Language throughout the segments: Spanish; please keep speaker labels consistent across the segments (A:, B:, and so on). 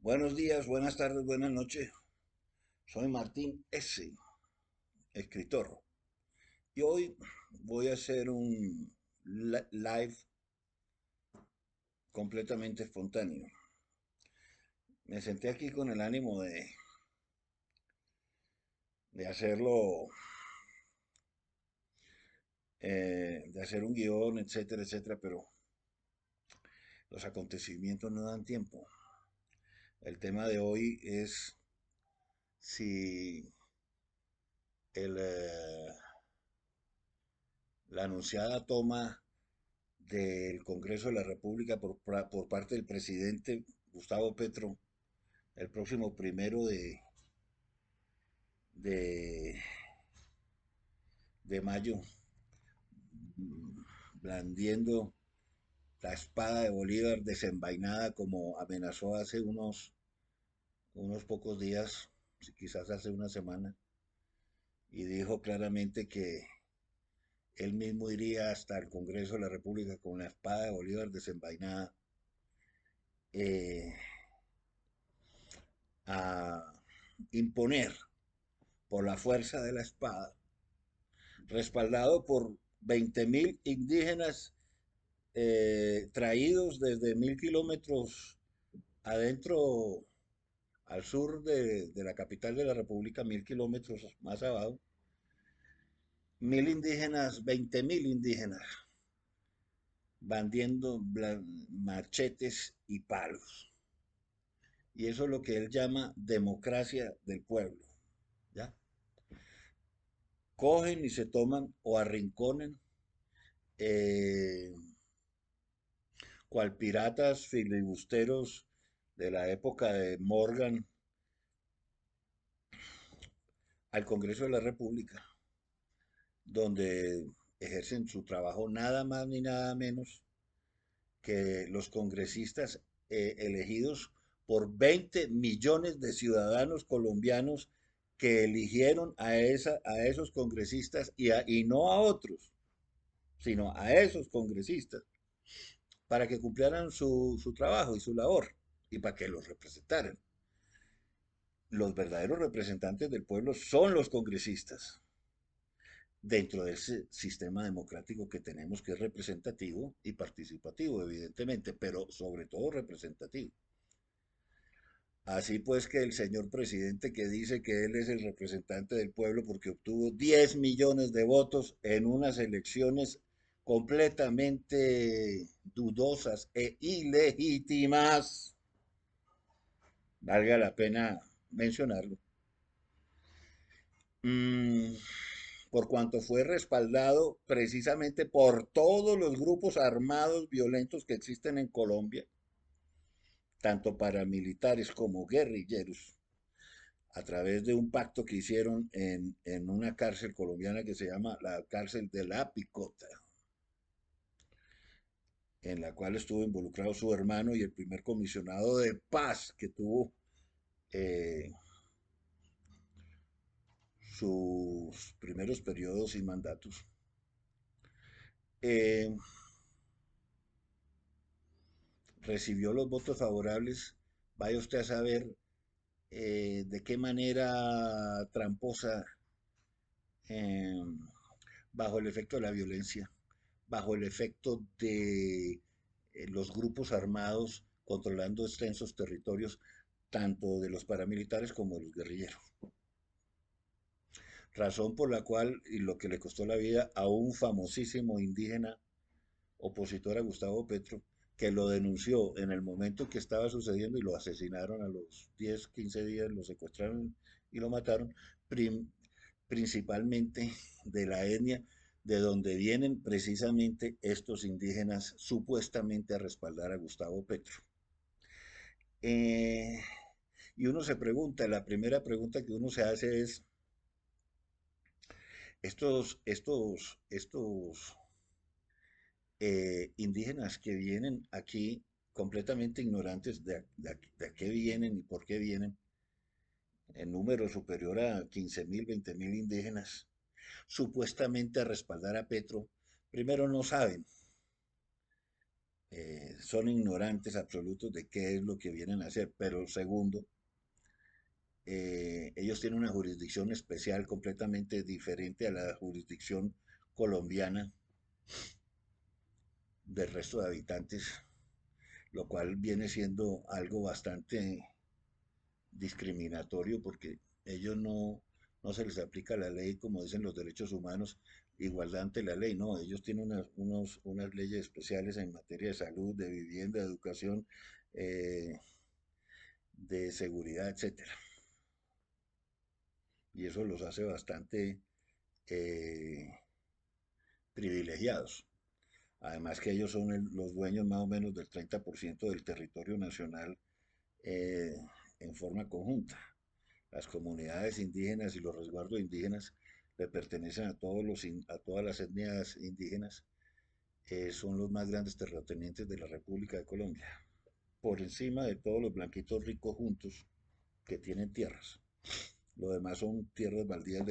A: Buenos días, buenas tardes, buenas noches. Soy Martín S., escritor. Y hoy voy a hacer un live completamente espontáneo. Me senté aquí con el ánimo de hacerlo, de hacer un guión, etcétera, etcétera, pero los acontecimientos no dan tiempo. El tema de hoy es si el, la anunciada toma del Congreso de la República por parte del presidente Gustavo Petro el próximo 1 de mayo, blandiendo la espada de Bolívar desenvainada como amenazó hace unos pocos días, quizás hace una semana, y dijo claramente que él mismo iría hasta el Congreso de la República con la espada de Bolívar desenvainada eh, a imponer por la fuerza de la espada, respaldado por 20.000 indígenas traídos desde 1.000 kilómetros adentro, al sur de la capital de la República, 1.000 kilómetros más abajo, 1.000 indígenas, 20.000 indígenas, bandiendo machetes y palos. Y eso es lo que él llama democracia del pueblo. ¿Ya? Cogen y se toman o arrinconen eh, cual piratas filibusteros de la época de Morgan al Congreso de la República, donde ejercen su trabajo nada más ni nada menos que los congresistas elegidos por 20 millones de ciudadanos colombianos que eligieron a esos congresistas y no a otros, sino a esos congresistas, para que cumplieran su trabajo y su labor y para que los representaran. Los verdaderos representantes del pueblo son los congresistas, dentro de ese sistema democrático que tenemos, que es representativo y participativo, evidentemente, pero sobre todo representativo. Así pues que el señor presidente, que dice que él es el representante del pueblo porque obtuvo 10 millones de votos en unas elecciones completamente dudosas e ilegítimas, valga la pena mencionarlo, mm, por cuanto fue respaldado precisamente por todos los grupos armados violentos que existen en Colombia, tanto paramilitares como guerrilleros, a través de un pacto que hicieron en una cárcel colombiana que se llama la cárcel de La Picota, en la cual estuvo involucrado su hermano y el primer comisionado de paz que tuvo eh, sus primeros periodos y mandatos. Eh, Recibió los votos favorables, vaya usted a saber de qué manera tramposa, eh, bajo el efecto de la violencia, bajo el efecto de los grupos armados controlando extensos territorios, tanto de los paramilitares como de los guerrilleros. Razón por la cual, y lo que le costó la vida a un famosísimo indígena opositor a Gustavo Petro, que lo denunció en el momento que estaba sucediendo y lo asesinaron a los 10, 15 días, lo secuestraron y lo mataron, principalmente de la etnia de donde vienen precisamente estos indígenas supuestamente a respaldar a Gustavo Petro. Eh, y uno se pregunta, la primera pregunta que uno se hace es, estos indígenas que vienen aquí completamente ignorantes de a qué vienen y por qué vienen, en número superior a 15.000, 20.000 indígenas, supuestamente a respaldar a Petro, primero no saben son ignorantes absolutos de qué es lo que vienen a hacer. Pero segundo, ellos tienen una jurisdicción especial completamente diferente a la jurisdicción colombiana del resto de habitantes, lo cual viene siendo algo bastante discriminatorio porque ellos no se les aplica la ley como dicen los derechos humanos, igualdad ante la ley, no, ellos tienen unas leyes especiales en materia de salud, de vivienda, de educación, eh, de seguridad, etcétera. Y eso los hace bastante eh, privilegiados. Además que ellos son los dueños más o menos del 30% del territorio nacional eh, en forma conjunta. Las comunidades indígenas y los resguardos indígenas le pertenecen a a todas las etnias indígenas. Son los más grandes terratenientes de la República de Colombia, por encima de todos los blanquitos ricos juntos que tienen tierras. Lo demás son tierras baldías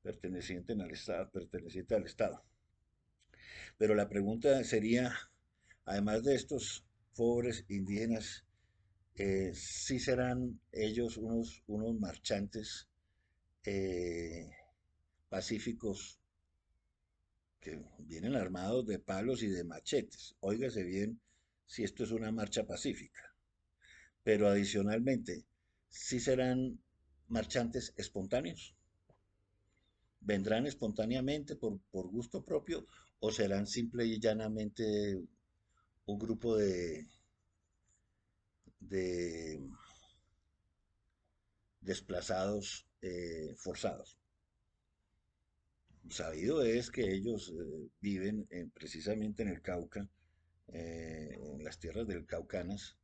A: pertenecientes al Estado. Pero la pregunta sería, además de estos pobres indígenas, ¿sí serán ellos unos marchantes eh, pacíficos que vienen armados de palos y de machetes? Óigase bien si esto es una marcha pacífica. Pero adicionalmente, ¿sí serán marchantes espontáneos? ¿Vendrán espontáneamente por gusto propio o serán simple y llanamente un grupo de desplazados forzados? Sabido es que ellos viven precisamente en el Cauca, en las tierras del Caucanas,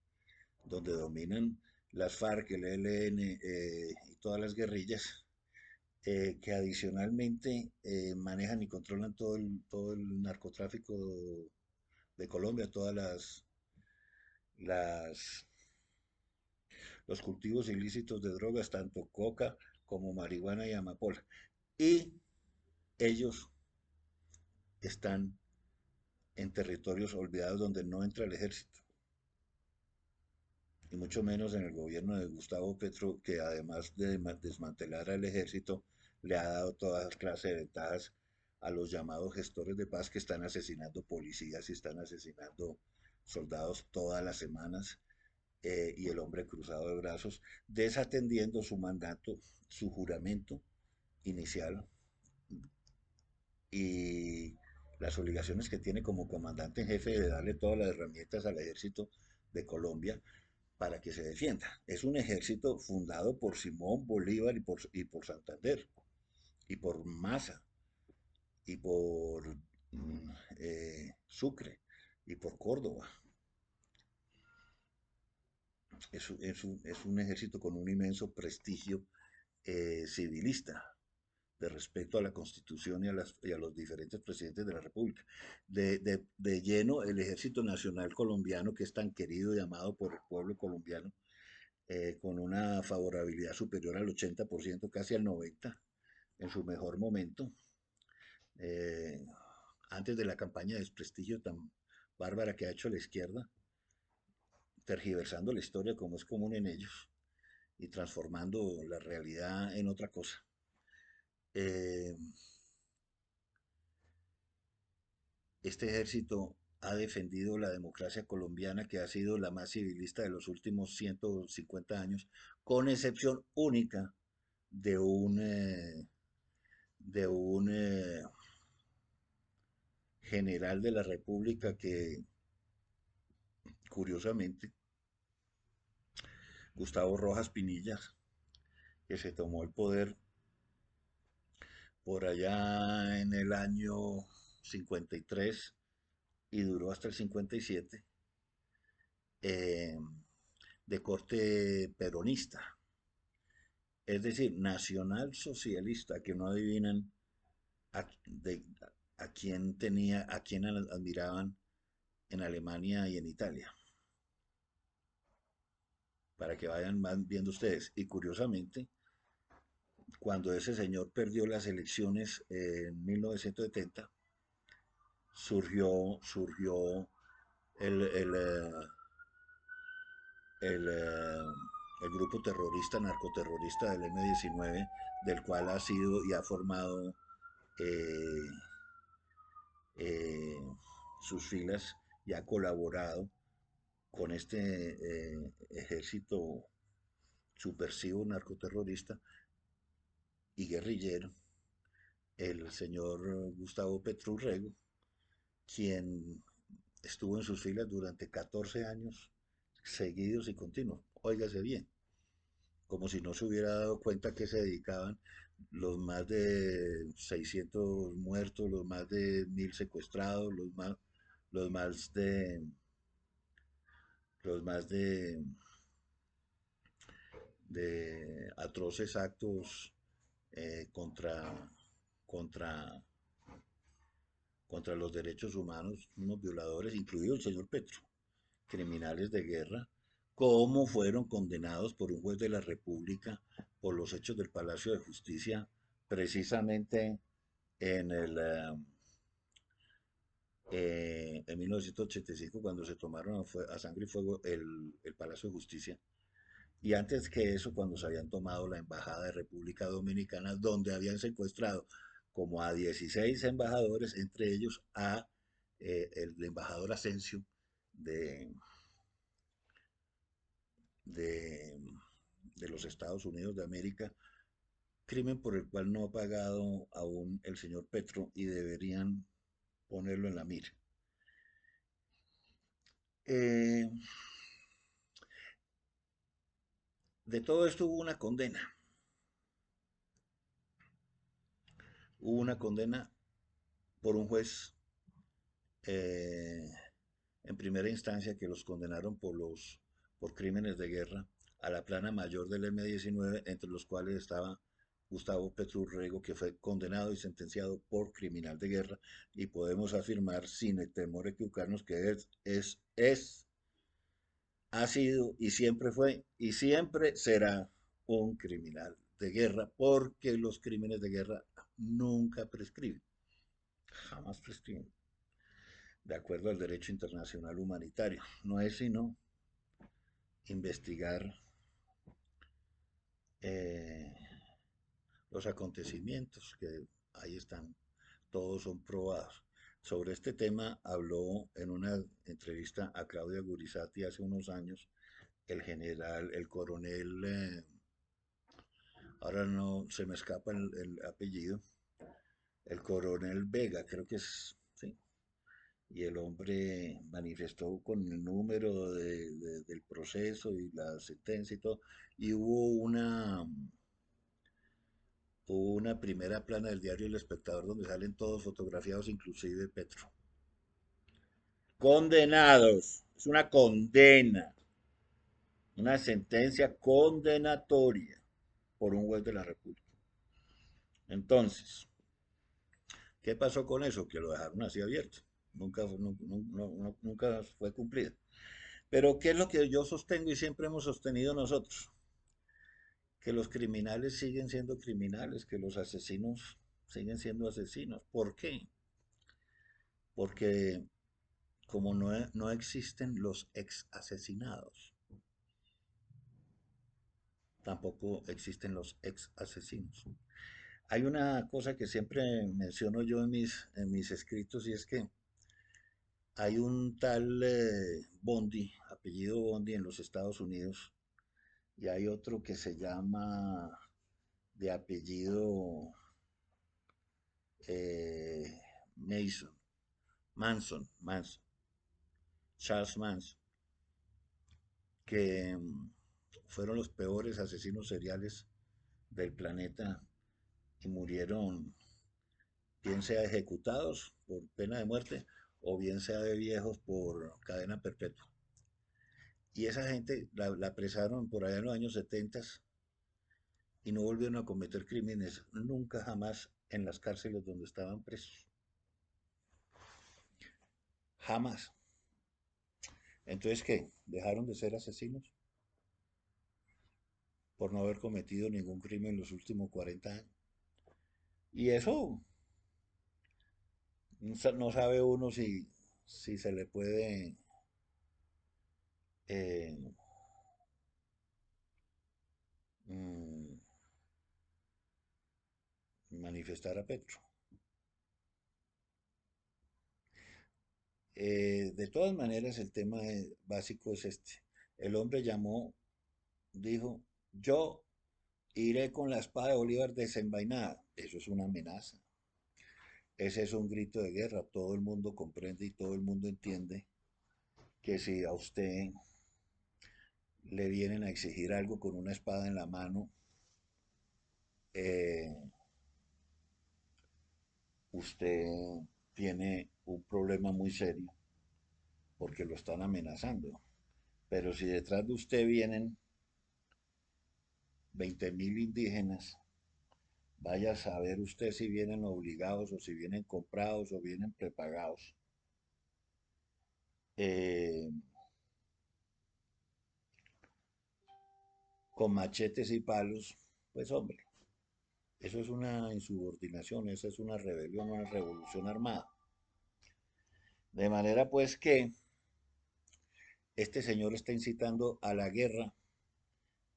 A: donde dominan las FARC, el ELN y todas las guerrillas, que adicionalmente manejan y controlan todo el narcotráfico de Colombia, las, los cultivos ilícitos de drogas, tanto coca como marihuana y amapola. Y ellos están en territorios olvidados donde no entra el ejército, y mucho menos en el gobierno de Gustavo Petro, que además de desmantelar al ejército, le ha dado toda clase de ventajas a los llamados gestores de paz que están asesinando policías y están asesinando soldados todas las semanas, y el hombre cruzado de brazos, desatendiendo su mandato, su juramento inicial y las obligaciones que tiene como comandante en jefe de darle todas las herramientas al ejército de Colombia para que se defienda. Es un ejército fundado por Simón Bolívar y por Santander, y por Maza, y por Sucre, y por Córdoba. Es un ejército con un inmenso prestigio civilista, de respeto a la Constitución y a los diferentes presidentes de la República. De lleno, el Ejército Nacional Colombiano, que es tan querido y amado por el pueblo colombiano, con una favorabilidad superior al 80%, casi al 90%, en su mejor momento, eh, antes de la campaña de desprestigio tan bárbara que ha hecho la izquierda, tergiversando la historia como es común en ellos y transformando la realidad en otra cosa. Eh, este ejército ha defendido la democracia colombiana, que ha sido la más civilista de los últimos 150 años, con excepción única de un general de la República que, curiosamente, Gustavo Rojas Pinilla, que se tomó el poder por allá en el año 53 y duró hasta el 57, eh, de corte peronista, es decir, nacional socialista, que no adivinan a, de, a quién admiraban en Alemania y en Italia, para que vayan viendo ustedes. Y curiosamente, cuando ese señor perdió las elecciones en 1970, surgió el, el, eh, el, eh, el grupo terrorista, narcoterrorista del M-19, del cual ha sido y ha formado eh, eh, sus filas y ha colaborado con este ejército subversivo narcoterrorista y guerrillero, el señor Gustavo Petro Urrego, quien estuvo en sus filas durante 14 años seguidos y continuos. Óigase bien, como si no se hubiera dado cuenta que se dedicaban los más de 600 muertos, los más de 1000 secuestrados, los más de, los más de atroces actos contra, contra, contra los derechos humanos, unos violadores, incluido el señor Petro, criminales de guerra, cómo fueron condenados por un juez de la República por los hechos del Palacio de Justicia, precisamente en en 1985, cuando se tomaron a sangre y fuego el Palacio de Justicia. Y antes que eso, cuando se habían tomado la Embajada de República Dominicana, donde habían secuestrado como a 16 embajadores, entre ellos a el embajador Asensio de, de, de los Estados Unidos de América, crimen por el cual no ha pagado aún el señor Petro y deberían ponerlo en la mira. Eh, de todo esto hubo una condena por un juez eh, en primera instancia que los condenaron por crímenes de guerra a la plana mayor del M-19, entre los cuales estaba Gustavo Petro Urrego, que fue condenado y sentenciado por criminal de guerra, y podemos afirmar sin el temor a equivocarnos que ha sido y siempre fue y siempre será un criminal de guerra, porque los crímenes de guerra nunca prescriben, jamás prescriben, de acuerdo al derecho internacional humanitario. No es sino investigar eh, los acontecimientos que ahí están, todos son probados. Sobre este tema habló en una entrevista a Claudia Gurizati hace unos años el coronel, ahora no se me escapa el apellido, el coronel Vega, creo que es, sí, y el hombre manifestó con el número del proceso y la sentencia y todo, y hubo una primera plana del diario El Espectador donde salen todos fotografiados, inclusive Petro. Condenados, es una condena, una sentencia condenatoria por un juez de la República. Entonces, ¿qué pasó con eso? Que lo dejaron así abierto. Nunca fue cumplido. Pero ¿qué es lo que yo sostengo y siempre hemos sostenido nosotros? Que los criminales siguen siendo criminales, que los asesinos siguen siendo asesinos. ¿Por qué? Porque como no existen los ex asesinados, tampoco existen los ex asesinos. Hay una cosa que siempre menciono yo en mis escritos y es que hay un tal Bondi, apellido Bondi en los Estados Unidos, y hay otro que se llama de apellido eh, Mason, Manson, Charles Manson, que fueron los peores asesinos seriales del planeta y murieron bien sea ejecutados por pena de muerte o bien sea de viejos por cadena perpetua. Y esa gente la apresaron por allá en los años 70 y no volvieron a cometer crímenes nunca jamás en las cárceles donde estaban presos. Jamás. Entonces, ¿qué? ¿Dejaron de ser asesinos por no haber cometido ningún crimen en los últimos 40 años? Y eso no sabe uno si se le puede eh, mm, manifestar a Petro. De todas maneras, el tema básico es este. El hombre llamó, dijo, yo iré con la espada de Bolívar desenvainada. Eso es una amenaza. Ese es un grito de guerra. Todo el mundo comprende y todo el mundo entiende que si a usted le vienen a exigir algo con una espada en la mano, eh, usted tiene un problema muy serio porque lo están amenazando. Pero si detrás de usted vienen 20.000 indígenas, vaya a saber usted si vienen obligados o si vienen comprados o vienen prepagados. eh, con machetes y palos, pues hombre, eso es una insubordinación, esa es una rebelión, una revolución armada. De manera pues que este señor está incitando a la guerra,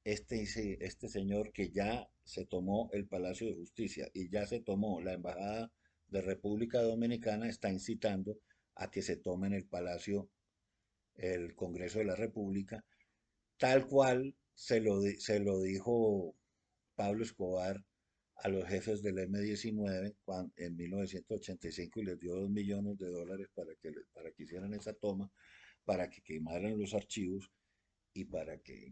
A: este señor que ya se tomó el Palacio de Justicia y ya se tomó la Embajada de República Dominicana, está incitando a que se tomen el Palacio, el Congreso de la República, tal cual se lo dijo Pablo Escobar a los jefes del M-19 en 1985 y les dio $2 millones para que hicieran esa toma, para que quemaran los archivos y para que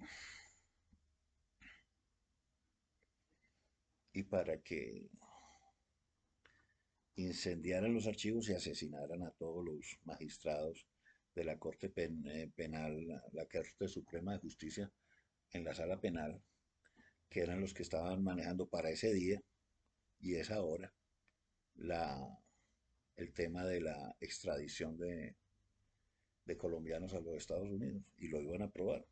A: incendiaran los archivos y asesinaran a todos los magistrados de la Corte Penal, la Corte Suprema de Justicia en la sala penal, que eran los que estaban manejando para ese día y esa hora la, el tema de la extradición de colombianos a los Estados Unidos y lo iban a aprobar.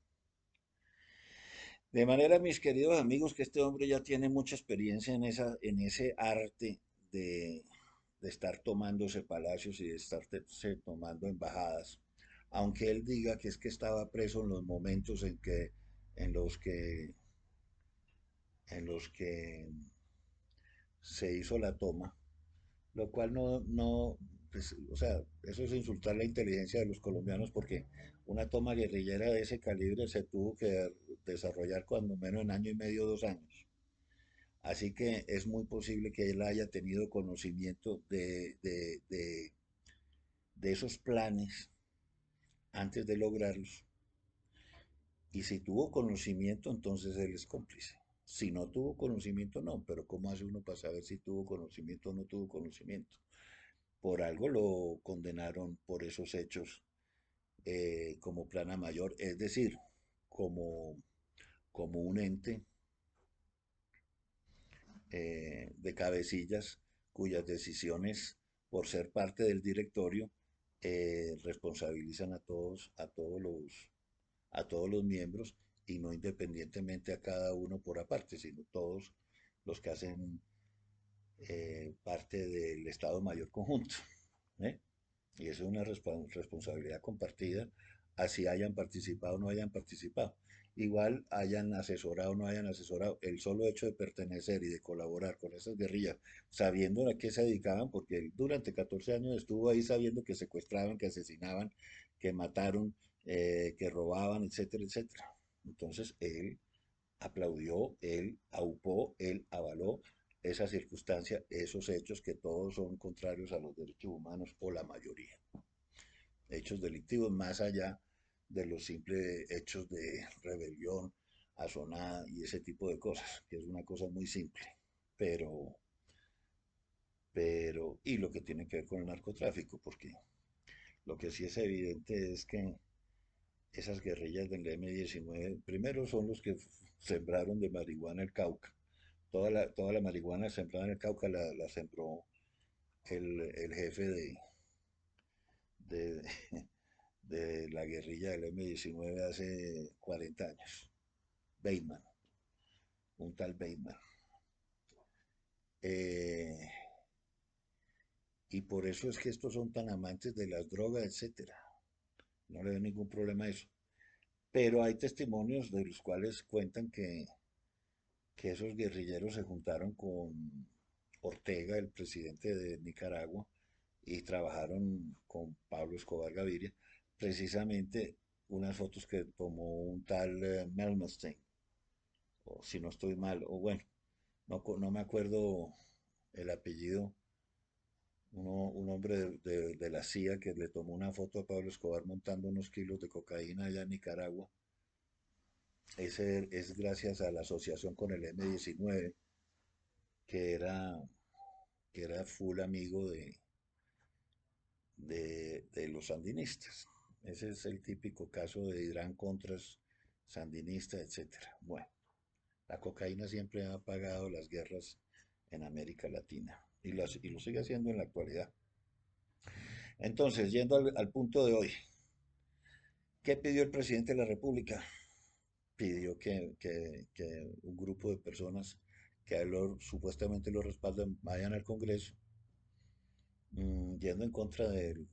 A: De manera, mis queridos amigos, que este hombre ya tiene mucha experiencia en ese arte de, de estar tomándose palacios y de estarse tomando embajadas, aunque él diga que es que estaba preso en los momentos en los que, en los que se hizo la toma, lo cual no, pues, o sea, eso es insultar la inteligencia de los colombianos porque una toma guerrillera de ese calibre se tuvo que desarrollar cuando menos en año y medio, 2 años. Así que es muy posible que él haya tenido conocimiento de esos planes antes de lograrlos. Y si tuvo conocimiento, entonces él es cómplice. Si no tuvo conocimiento, no. Pero ¿cómo hace uno para saber si tuvo conocimiento o no tuvo conocimiento? Por algo lo condenaron por esos hechos como plana mayor, es decir, como, como un ente de cabecillas cuyas decisiones, por ser parte del directorio, responsabilizan a todos los miembros y no independientemente a cada uno por aparte, sino todos los que hacen parte del Estado Mayor Conjunto. ¿eh? Y eso es una responsabilidad compartida, así hayan participado o no hayan participado. Igual hayan asesorado o no hayan asesorado, el solo hecho de pertenecer y de colaborar con esas guerrillas, sabiendo a qué se dedicaban, porque él durante 14 años estuvo ahí sabiendo que secuestraban, que asesinaban, que mataron, que robaban, etcétera, etcétera. Entonces él aplaudió, él aupó, él avaló esa circunstancia, esos hechos que todos son contrarios a los derechos humanos o la mayoría. Hechos delictivos más allá de los simples hechos de rebelión, asonada y ese tipo de cosas, que es una cosa muy simple. Pero, y lo que tiene que ver con el narcotráfico, porque lo que sí es evidente es que esas guerrillas del M-19, primero son los que sembraron de marihuana el Cauca. Toda la marihuana sembrada en el Cauca la sembró el jefe de, de la guerrilla del M-19 hace 40 años, Bateman, un tal Bateman. Eh, y por eso es que estos son tan amantes de las drogas, etcétera. No le veo ningún problema a eso. pero hay testimonios de los cuales cuentan que esos guerrilleros se juntaron con Ortega, el presidente de Nicaragua, y trabajaron con Pablo Escobar Gaviria, precisamente unas fotos que tomó un tal Melmestein, o si no estoy mal, o bueno, no, no me acuerdo el apellido, un hombre de la CIA que le tomó una foto a Pablo Escobar montando unos kilos de cocaína allá en Nicaragua. Ese es gracias a la asociación con el M-19, que era, que era full amigo de los sandinistas. Ese es el típico caso de Irán Contras, sandinista, etcétera. Bueno, la cocaína siempre ha pagado las guerras en América Latina y lo sigue haciendo en la actualidad. Entonces, yendo al punto de hoy, ¿qué pidió el presidente de la República? Pidió que un grupo de personas que a él supuestamente lo respaldan vayan al Congreso, yendo en contra del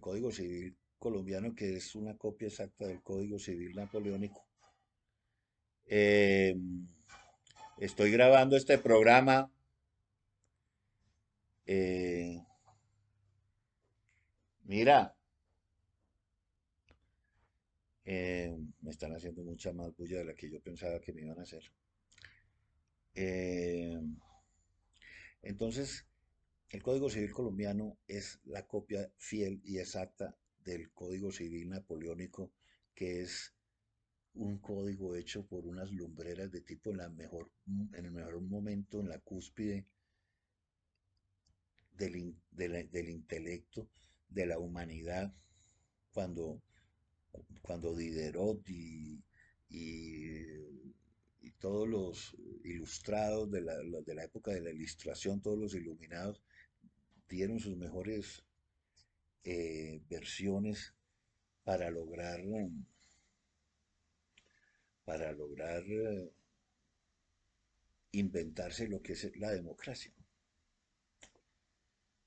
A: Código Civil colombiano, que es una copia exacta del Código Civil napoleónico. Eh, Estoy grabando este programa. eh, Mira, me están haciendo mucha más bulla de la que yo pensaba que me iban a hacer. Eh, entonces, el Código Civil colombiano es la copia fiel y exacta del Código Civil napoleónico, que es un código hecho por unas lumbreras de tipo en el mejor momento, en la cúspide del intelecto, de la humanidad, cuando, cuando Diderot y, y todos los ilustrados de la época de la ilustración, todos los iluminados, dieron sus mejores versiones para lograr inventarse lo que es la democracia.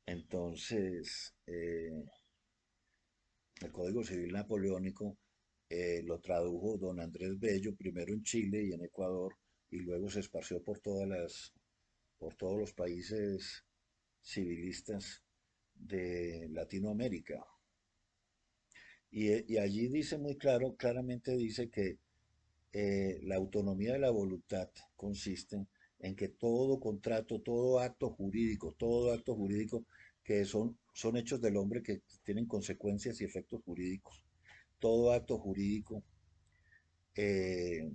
A: Entonces, el Código Civil Napoleónico lo tradujo don Andrés Bello, primero en Chile y en Ecuador, y luego se esparció por todos los países civilistas de Latinoamérica. Y allí dice muy claro, claramente dice que la autonomía de la voluntad consiste en que todo contrato, todo acto jurídico que son hechos del hombre que tienen consecuencias y efectos jurídicos, todo acto jurídico eh,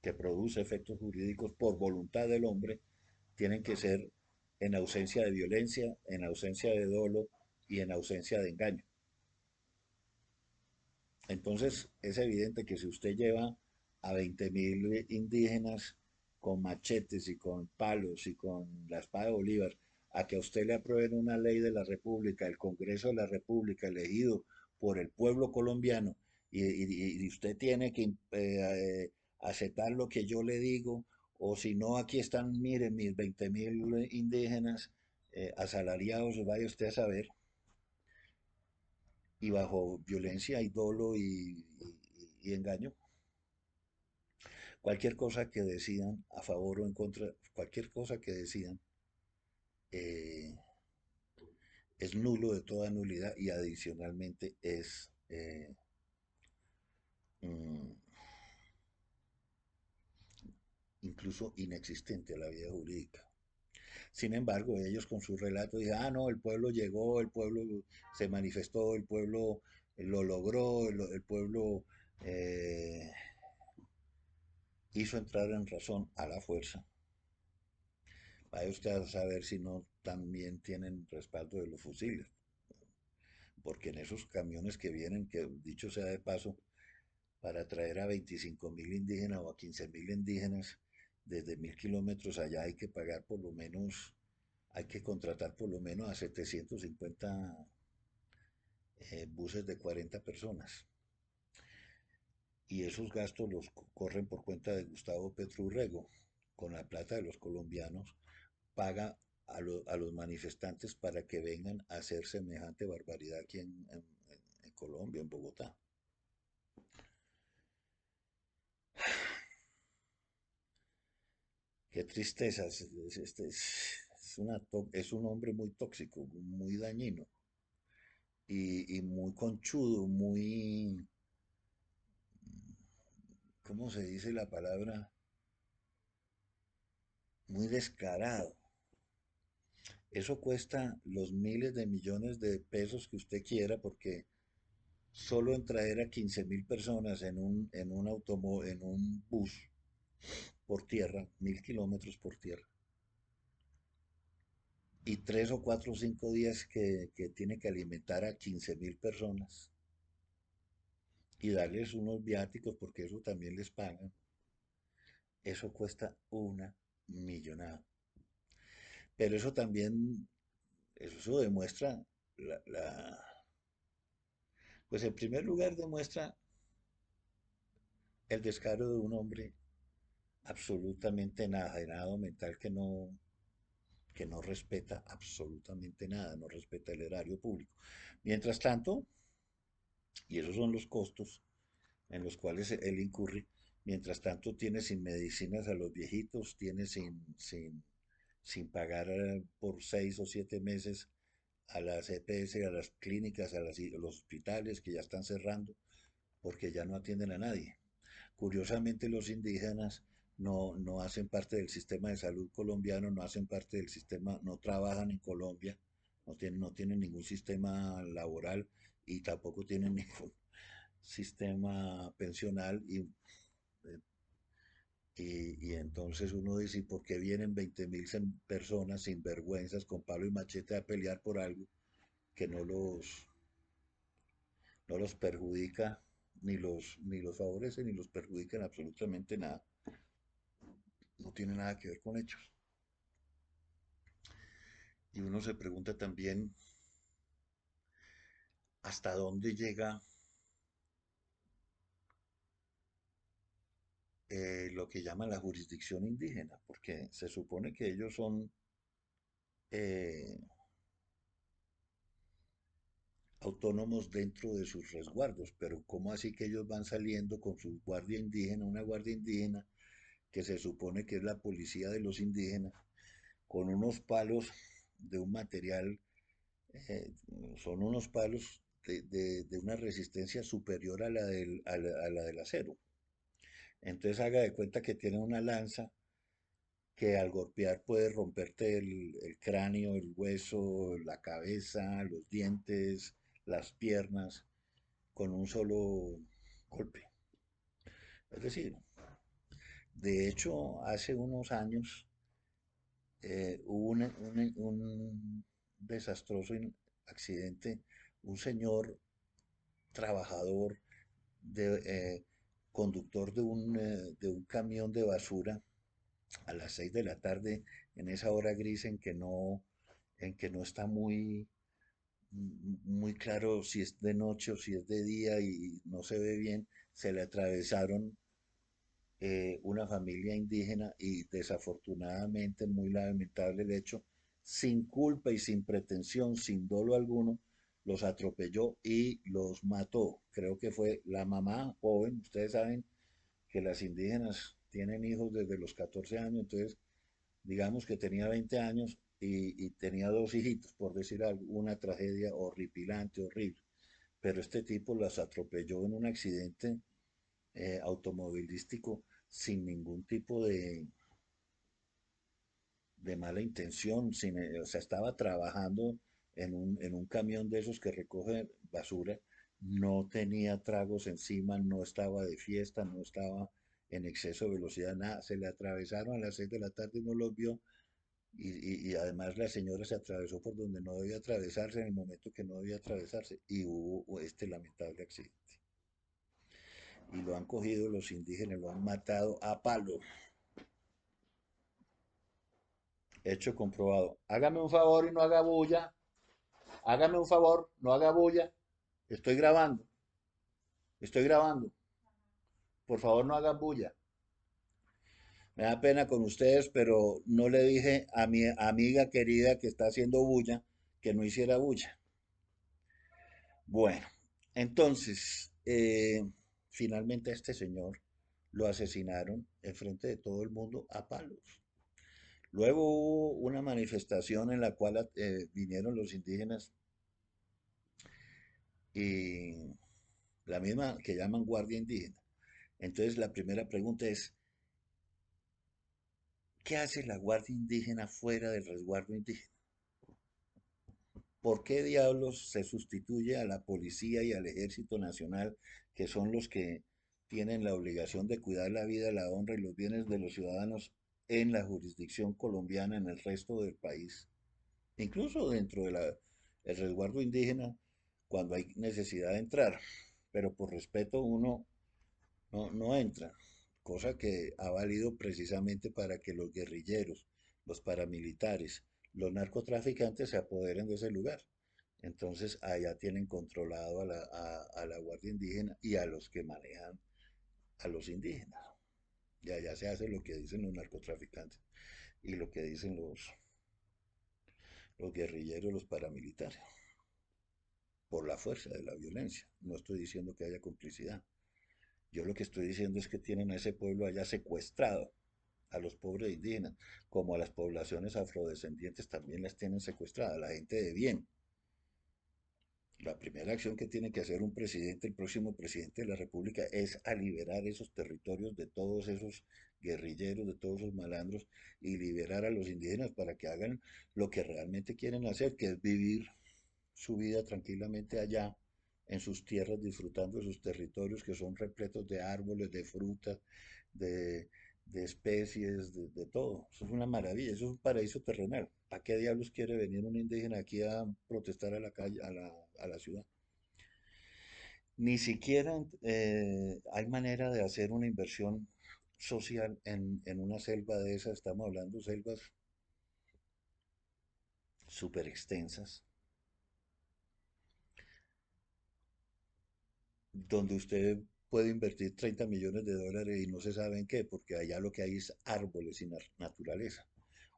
A: que produce efectos jurídicos por voluntad del hombre tienen que ser en ausencia de violencia, en ausencia de dolo y en ausencia de engaño. Entonces, es evidente que si usted lleva a 20.000 indígenas con machetes y con palos y con la espada de Bolívar, a que a usted le aprueben una ley de la República, el Congreso de la República, elegido por el pueblo colombiano, y usted tiene que aceptar lo que yo le digo, o si no, aquí están, miren, mis 20.000 indígenas asalariados, vaya usted a saber, y bajo violencia y dolo y engaño. Cualquier cosa que decidan a favor o en contra, cualquier cosa que decidan eh, es nulo de toda nulidad y adicionalmente es mm, incluso inexistente a la vida jurídica. Sin embargo, ellos con su relato dicen, ah, no, el pueblo llegó, el pueblo se manifestó, el pueblo lo logró, el pueblo eh, hizo entrar en razón a la fuerza. Vaya usted a saber si no también tienen respaldo de los fusiles, porque en esos camiones que vienen, que dicho sea de paso, para traer a 25.000 indígenas o a 15.000 indígenas desde 1.000 kilómetros allá hay que pagar por lo menos, hay que contratar por lo menos a 750 buses de 40 personas. Y esos gastos los corren por cuenta de Gustavo Petro Urrego. Con la plata de los colombianos paga a los manifestantes para que vengan a hacer semejante barbaridad aquí en Colombia, en Bogotá. Qué tristeza, es un hombre muy tóxico, muy dañino y muy conchudo, muy, ¿cómo se dice la palabra? Muy descarado. Eso cuesta los miles de millones de pesos que usted quiera porque solo en traer a 15.000 personas en un bus por tierra, 1.000 kilómetros por tierra, y 3 o 4 o 5 días que tiene que alimentar a 15.000 personas y darles unos viáticos porque eso también les pagan, eso cuesta una millonada. Pero eso también, eso demuestra pues en primer lugar demuestra el descaro de un hombre absolutamente enajenado mental que no respeta absolutamente nada, no respeta el erario público. Mientras tanto, y esos son los costos en los cuales él incurre, mientras tanto tiene sin medicinas a los viejitos, tiene sin pagar por 6 o 7 meses a las EPS, a las clínicas, a los hospitales que ya están cerrando porque ya no atienden a nadie. Curiosamente, los indígenas no hacen parte del sistema de salud colombiano, no hacen parte del sistema, no trabajan en Colombia, no tienen ningún sistema laboral y tampoco tienen ningún sistema pensional y entonces uno dice, ¿y por qué vienen 20.000 personas sin vergüenzas con palo y machete a pelear por algo que no los perjudica, ni los favorece, ni los perjudica en absolutamente nada? No tiene nada que ver con hechos. Y uno se pregunta también hasta dónde llega lo que llaman la jurisdicción indígena, porque se supone que ellos son eh, autónomos dentro de sus resguardos, pero ¿cómo así que ellos van saliendo con su guardia indígena, una guardia indígena que se supone que es la policía de los indígenas, con unos palos de un material, eh, son unos palos de una resistencia superior a a la del acero? Entonces haga de cuenta que tiene una lanza que al golpear puede romperte el cráneo, el hueso, la cabeza, los dientes, las piernas, con un solo golpe. Es decir, de hecho, hace unos años hubo un desastroso accidente. Un señor trabajador, de, conductor de un camión de basura, a las 6 de la tarde, en esa hora gris en que no está muy claro si es de noche o si es de día y no se ve bien, se le atravesaron una familia indígena y desafortunadamente, muy lamentable el hecho, sin culpa y sin pretensión, sin dolo alguno, los atropelló y los mató. Creo que fue la mamá joven. Ustedes saben que las indígenas tienen hijos desde los 14 años, entonces digamos que tenía 20 años y tenía dos hijitos, por decir algo, una tragedia horripilante, horrible. Pero este tipo las atropelló en un accidente automovilístico sin ningún tipo de mala intención, o sea, estaba trabajando en un camión de esos que recoge basura, no tenía tragos encima, no estaba de fiesta, no estaba en exceso de velocidad, nada, se le atravesaron a las 6 de la tarde y no los vio y además la señora se atravesó por donde no debía atravesarse en el momento que no debía atravesarse y hubo este lamentable accidente. Y lo han cogido los indígenas, lo han matado a palo. Hecho comprobado. Hágame un favor y no haga bulla. Hágame un favor, no haga bulla. Estoy grabando. Estoy grabando. Por favor, no haga bulla. Me da pena con ustedes, pero no le dije a mi amiga querida que está haciendo bulla que no hiciera bulla. Bueno, Entonces, finalmente a este señor lo asesinaron en frente de todo el mundo a palos. Luego hubo una manifestación en la cual vinieron los indígenas y la misma que llaman Guardia Indígena. Entonces la primera pregunta es, ¿qué hace la Guardia Indígena fuera del resguardo indígena? ¿Por qué diablos se sustituye a la policía y al Ejército Nacional, que son los que tienen la obligación de cuidar la vida, la honra y los bienes de los ciudadanos en la jurisdicción colombiana, en el resto del país? Incluso dentro del resguardo indígena, cuando hay necesidad de entrar, pero por respeto uno no entra, cosa que ha valido precisamente para que los guerrilleros, los paramilitares, los narcotraficantes se apoderen de ese lugar. Entonces allá tienen controlado a la Guardia Indígena y a los que manejan a los indígenas. Y allá se hace lo que dicen los narcotraficantes y lo que dicen los guerrilleros, los paramilitares, por la fuerza de la violencia. No estoy diciendo que haya complicidad. Yo lo que estoy diciendo es que tienen a ese pueblo allá secuestrado, a los pobres indígenas, como a las poblaciones afrodescendientes también las tienen secuestradas, la gente de bien. La primera acción que tiene que hacer un presidente, el próximo presidente de la República, es a liberar esos territorios de todos esos guerrilleros, de todos esos malandros, y liberar a los indígenas para que hagan lo que realmente quieren hacer, que es vivir su vida tranquilamente allá en sus tierras, disfrutando de sus territorios que son repletos de árboles, de frutas, de, de especies, de todo. Eso es una maravilla, eso es un paraíso terrenal. ¿A qué diablos quiere venir un indígena aquí a protestar a la calle, a la ciudad? Ni siquiera hay manera de hacer una inversión social en una selva de esas. Estamos hablando de selvas súper extensas, donde usted puede invertir 30 millones de dólares y no se sabe en qué, porque allá lo que hay es árboles y naturaleza.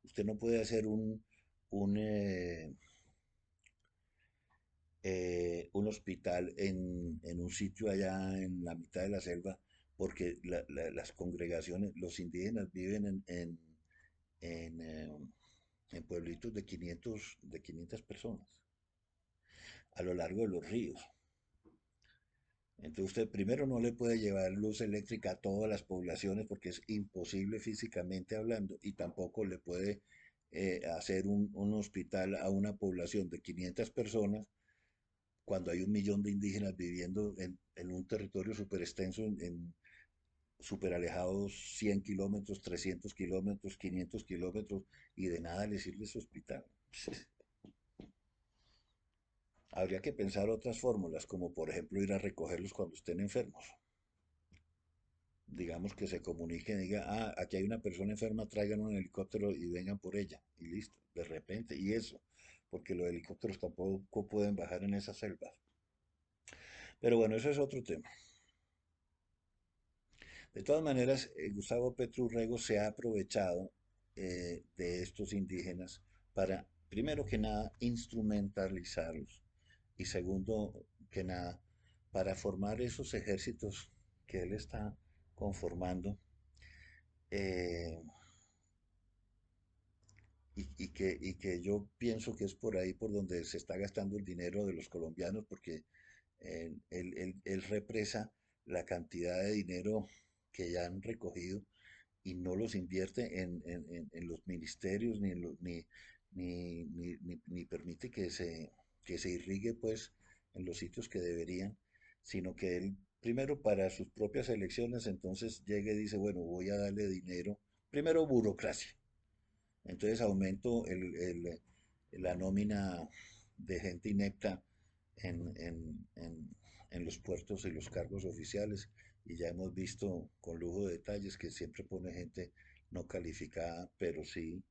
A: Usted no puede hacer un, eh, un hospital en un sitio allá en la mitad de la selva, porque las congregaciones, los indígenas viven en, eh, en pueblitos de 500 personas a lo largo de los ríos. Entonces usted primero no le puede llevar luz eléctrica a todas las poblaciones porque es imposible físicamente hablando y tampoco le puede hacer un hospital a una población de 500 personas cuando hay 1 millón de indígenas viviendo en un territorio súper extenso, súper alejados 100 kilómetros, 300 kilómetros, 500 kilómetros y de nada les sirve ese hospital. Habría que pensar otras fórmulas, como por ejemplo ir a recogerlos cuando estén enfermos. Digamos que se comunique y diga, ah, aquí hay una persona enferma, traigan un helicóptero y vengan por ella. Y listo, de repente, y eso, porque los helicópteros tampoco pueden bajar en esas selvas. Pero bueno, eso es otro tema. De todas maneras, Gustavo Petro Urrego se ha aprovechado de estos indígenas para, primero que nada, instrumentalizarlos y segundo que nada, para formar esos ejércitos que él está conformando eh, y que yo pienso que es por ahí por donde se está gastando el dinero de los colombianos, porque él represa la cantidad de dinero que ya han recogido y no los invierte en los ministerios ni permite que se irrigue pues en los sitios que deberían, sino que él primero para sus propias elecciones entonces llega y dice, bueno, voy a darle dinero, primero burocracia, entonces aumento la nómina de gente inepta en, en, en, en los puertos y los cargos oficiales. Y ya hemos visto con lujo de detalles que siempre pone gente no calificada, pero sí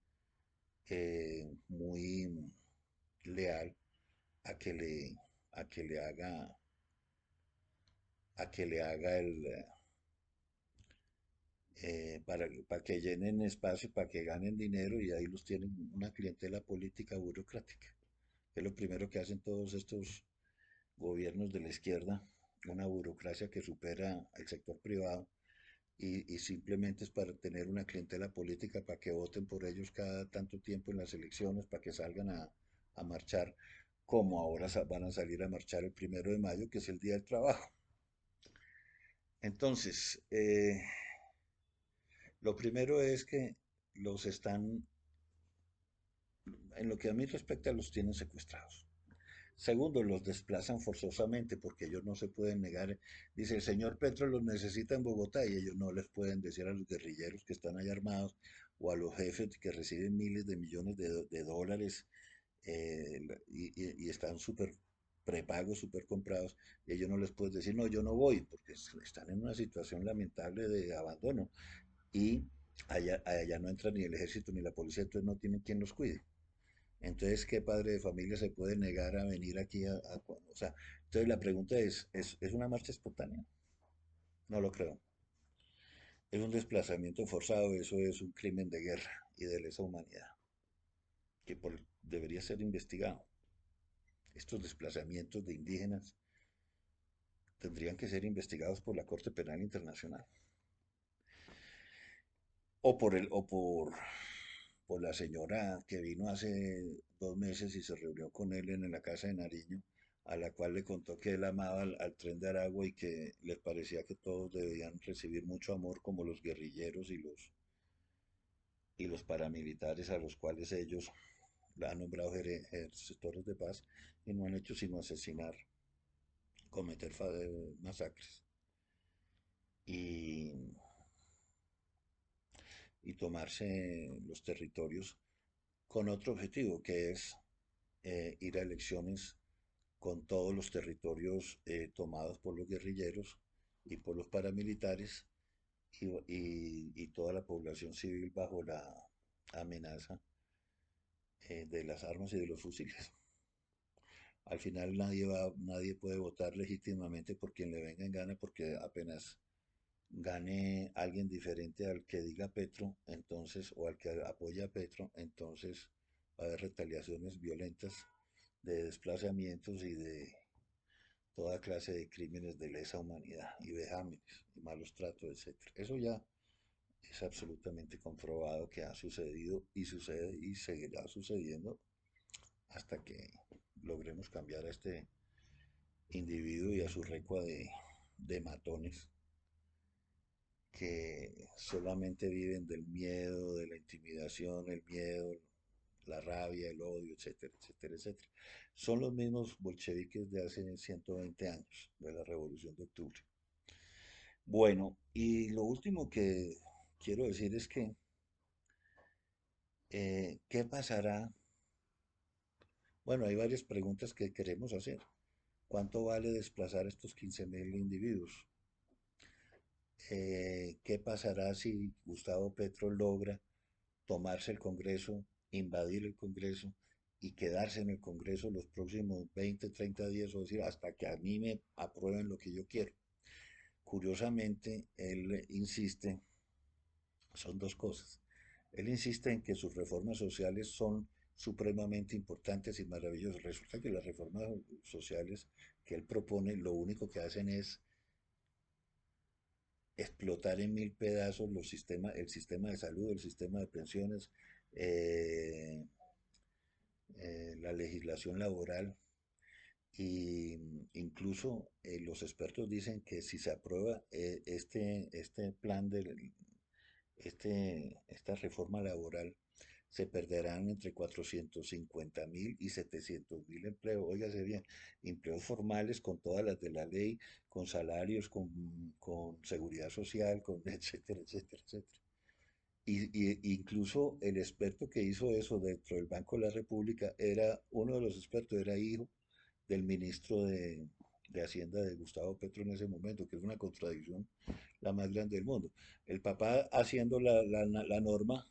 A: muy leal a que le, a que le haga, a que le haga para que llenen espacio, para que ganen dinero y ahí los tienen una clientela política burocrática. Es lo primero que hacen todos estos gobiernos de la izquierda, una burocracia que supera el sector privado y simplemente es para tener una clientela política para que voten por ellos cada tanto tiempo en las elecciones, para que salgan a marchar, como ahora van a salir a marchar el 1 de mayo, que es el Día del Trabajo. Entonces, lo primero es que los están, en lo que a mí respecta, los tienen secuestrados. Segundo, los desplazan forzosamente porque ellos no se pueden negar. Dice, el señor Petro los necesita en Bogotá y ellos no les pueden decir a los guerrilleros que están ahí armados o a los jefes que reciben miles de millones de dólares y están súper prepagos, súper comprados. Y ellos no les pueden decir, no, yo no voy porque están en una situación lamentable de abandono y allá no entra ni el ejército ni la policía, entonces no tienen quien los cuide. Entonces, ¿qué padre de familia se puede negar a venir aquí o sea, entonces la pregunta ¿es una marcha espontánea? No lo creo. Es un desplazamiento forzado, eso es un crimen de guerra y de lesa humanidad, que debería ser investigado. Estos desplazamientos de indígenas tendrían que ser investigados por la Corte Penal Internacional o por la señora que vino hace 2 meses y se reunió con él en la casa de Nariño, a la cual le contó que él amaba al Tren de Aragua y que les parecía que todos debían recibir mucho amor, como los guerrilleros y los paramilitares a los cuales ellos la han nombrado gestores de paz y no han hecho sino asesinar, cometer masacres y, y tomarse los territorios con otro objetivo, que es ir a elecciones con todos los territorios tomados por los guerrilleros y por los paramilitares y toda la población civil bajo la amenaza de las armas y de los fusiles. Al final nadie puede votar legítimamente por quien le venga en gana, porque apenas gane alguien diferente al que diga Petro, entonces, o al que apoya a Petro, entonces va a haber retaliaciones violentas de desplazamientos y de toda clase de crímenes de lesa humanidad y vejámenes y malos tratos, etcétera. Eso ya es absolutamente comprobado que ha sucedido y sucede y seguirá sucediendo hasta que logremos cambiar a este individuo y a su recua de matones que solamente viven del miedo, de la intimidación, el miedo, la rabia, el odio, etcétera, etcétera, etcétera. Son los mismos bolcheviques de hace 120 años, de la Revolución de Octubre. Bueno, y lo último que quiero decir es que, ¿qué pasará? Bueno, hay varias preguntas que queremos hacer. ¿Cuánto vale desplazar estos 15.000 individuos? ¿Qué pasará si Gustavo Petro logra tomarse el Congreso, invadir el Congreso y quedarse en el Congreso los próximos 20, 30 días, o decir, hasta que a mí me aprueben lo que yo quiero? Curiosamente, él insiste, son dos cosas. Él insiste en que sus reformas sociales son supremamente importantes y maravillosas. Resulta que las reformas sociales que él propone lo único que hacen es explotar en mil pedazos el sistema de salud, el sistema de pensiones, eh, la legislación laboral y incluso los expertos dicen que si se aprueba este plan esta reforma laboral, se perderán entre 450.000 y 700.000 empleos. Óigase bien, empleos formales con todas las de la ley, con salarios, con seguridad social, con etcétera, etcétera, etcétera. Incluso el experto que hizo eso dentro del Banco de la República era uno de los expertos, era hijo del ministro de Hacienda de Gustavo Petro en ese momento, que es una contradicción la más grande del mundo. El papá haciendo la norma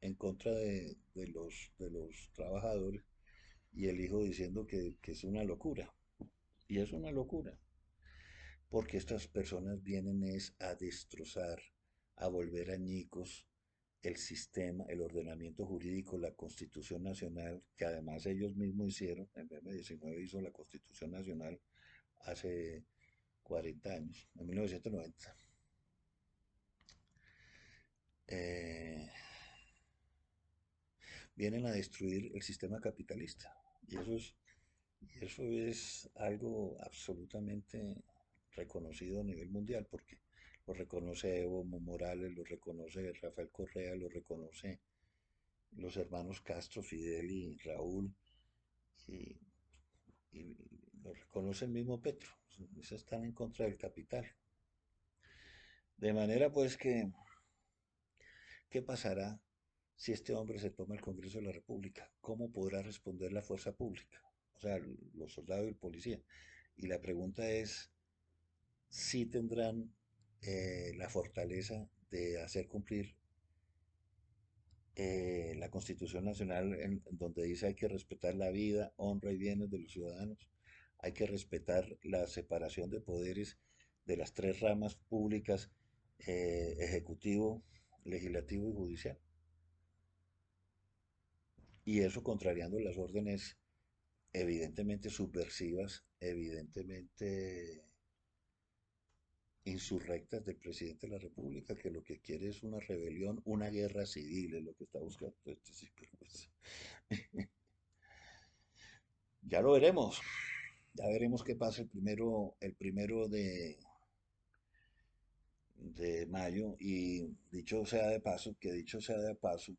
A: en contra de los trabajadores y el hijo diciendo que es una locura. Y es una locura, porque estas personas vienen es a destrozar, a volver añicos el sistema, el ordenamiento jurídico, la Constitución Nacional, que además ellos mismos hicieron, el M19 hizo la Constitución Nacional hace 40 años, en 1990. Eh, Vienen a destruir el sistema capitalista. Y eso es algo absolutamente reconocido a nivel mundial, porque lo reconoce Evo Morales, lo reconoce Rafael Correa, lo reconoce los hermanos Castro, Fidel y Raúl, y, y lo reconoce el mismo Petro. Esos están en contra del capital. De manera pues que, ¿qué pasará si este hombre se toma el Congreso de la República? ¿Cómo podrá responder la fuerza pública? O sea, los soldados y el policía. Y la pregunta es, si tendrán la fortaleza de hacer cumplir la Constitución Nacional en donde dice hay que respetar la vida, honra y bienes de los ciudadanos, hay que respetar la separación de poderes de las tres ramas públicas, ejecutivo, legislativo y judicial. Y eso contrariando las órdenes evidentemente subversivas, evidentemente insurrectas del presidente de la República, que lo que quiere es una rebelión, una guerra civil, es lo que está buscando este sinvergüenza. Ya lo veremos, ya veremos qué pasa el primero de mayo. Y dicho sea de paso, que dicho sea de paso,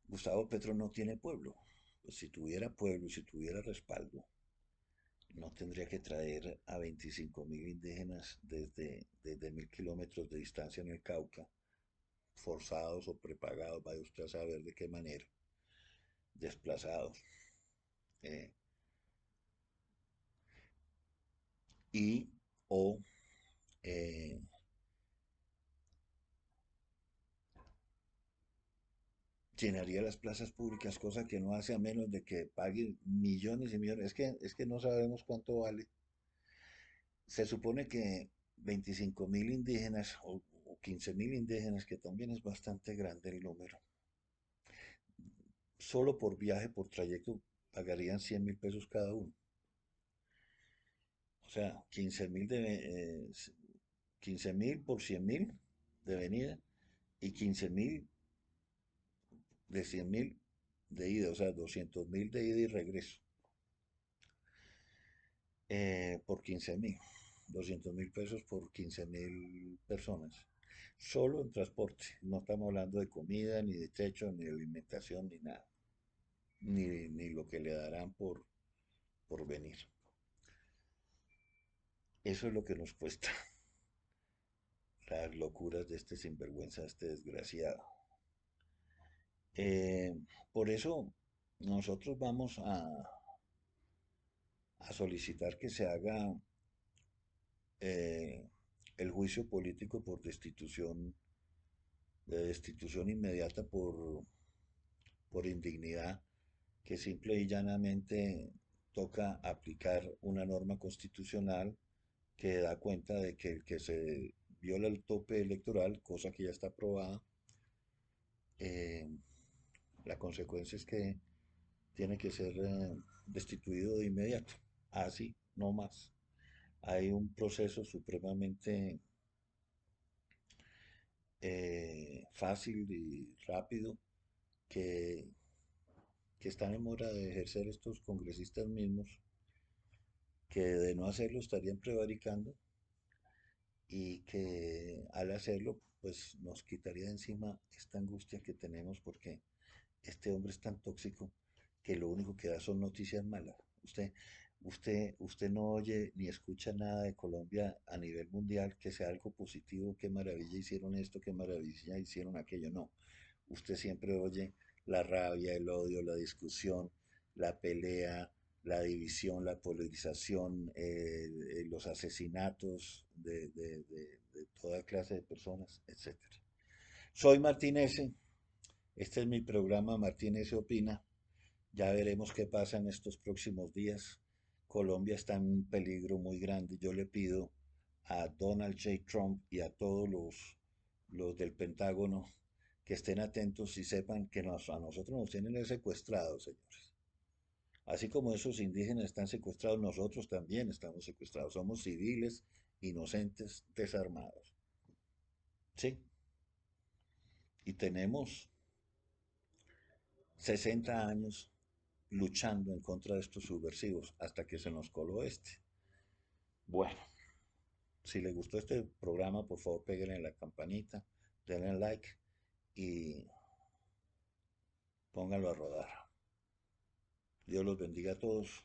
A: Gustavo Petro no tiene pueblo. Pues si tuviera pueblo, si tuviera respaldo, no tendría que traer a 25.000 indígenas desde 1.000 kilómetros de distancia en el Cauca, forzados o prepagados, vaya usted a saber de qué manera, desplazados. eh, y o eh, llenaría las plazas públicas, cosa que no hace a menos de que pague millones y millones. Es que no sabemos cuánto vale. Se supone que 25.000 indígenas o 15.000 indígenas, que también es bastante grande el número, solo por viaje, por trayecto, pagarían 100.000 pesos cada uno. O sea, 15.000 por 100.000 de venida y 15.000 de 100.000 de ida, o sea, 200.000 de ida y regreso, por 15.000. 200.000 pesos por 15.000 personas. Solo en transporte. No estamos hablando de comida, ni de techo, ni de alimentación, ni nada. Ni lo que le darán por venir. Eso es lo que nos cuesta las locuras de este sinvergüenza, este desgraciado. Eh, por eso nosotros vamos a solicitar que se haga eh, el juicio político por destitución, de destitución inmediata por indignidad, que simple y llanamente toca aplicar una norma constitucional que da cuenta de que el que se viola el tope electoral, cosa que ya está aprobada, eh, la consecuencia es que tiene que ser destituido de inmediato. Así, no más. Hay un proceso supremamente fácil y rápido que, que están en mora de ejercer estos congresistas mismos, que de no hacerlo estarían prevaricando y que al hacerlo pues nos quitaría de encima esta angustia que tenemos, porque este hombre es tan tóxico que lo único que da son noticias malas. Usted no oye ni escucha nada de Colombia a nivel mundial que sea algo positivo, qué maravilla hicieron esto, qué maravilla hicieron aquello, no. Usted siempre oye la rabia, el odio, la discusión, la pelea, la división, la polarización, los asesinatos de toda clase de personas, etcétera. Soy Martín S. Este es mi programa Martínez se opina. Ya veremos qué pasa en estos próximos días. Colombia está en un peligro muy grande. Yo le pido a Donald J. Trump y a todos los del Pentágono que estén atentos y sepan que a nosotros nos tienen secuestrados, señores. Así como esos indígenas están secuestrados, nosotros también estamos secuestrados. Somos civiles, inocentes, desarmados. Sí, y tenemos 60 años luchando en contra de estos subversivos hasta que se nos coló este. Bueno, si les gustó este programa, por favor peguen en la campanita, denle like y pónganlo a rodar. Dios los bendiga a todos.